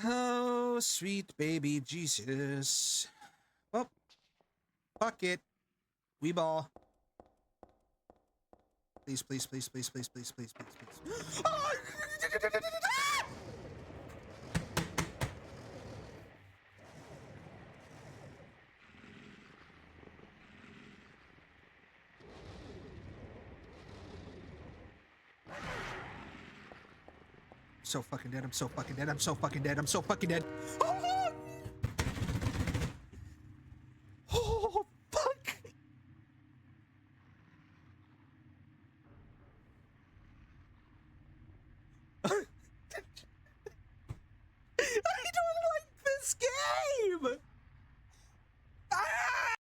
Oh, sweet baby Jesus. Well, fuck it. We ball. Please, please, please, please, please, please, please, please, please. So fucking dead. I'm so fucking dead. I'm so fucking dead. I'm so fucking dead.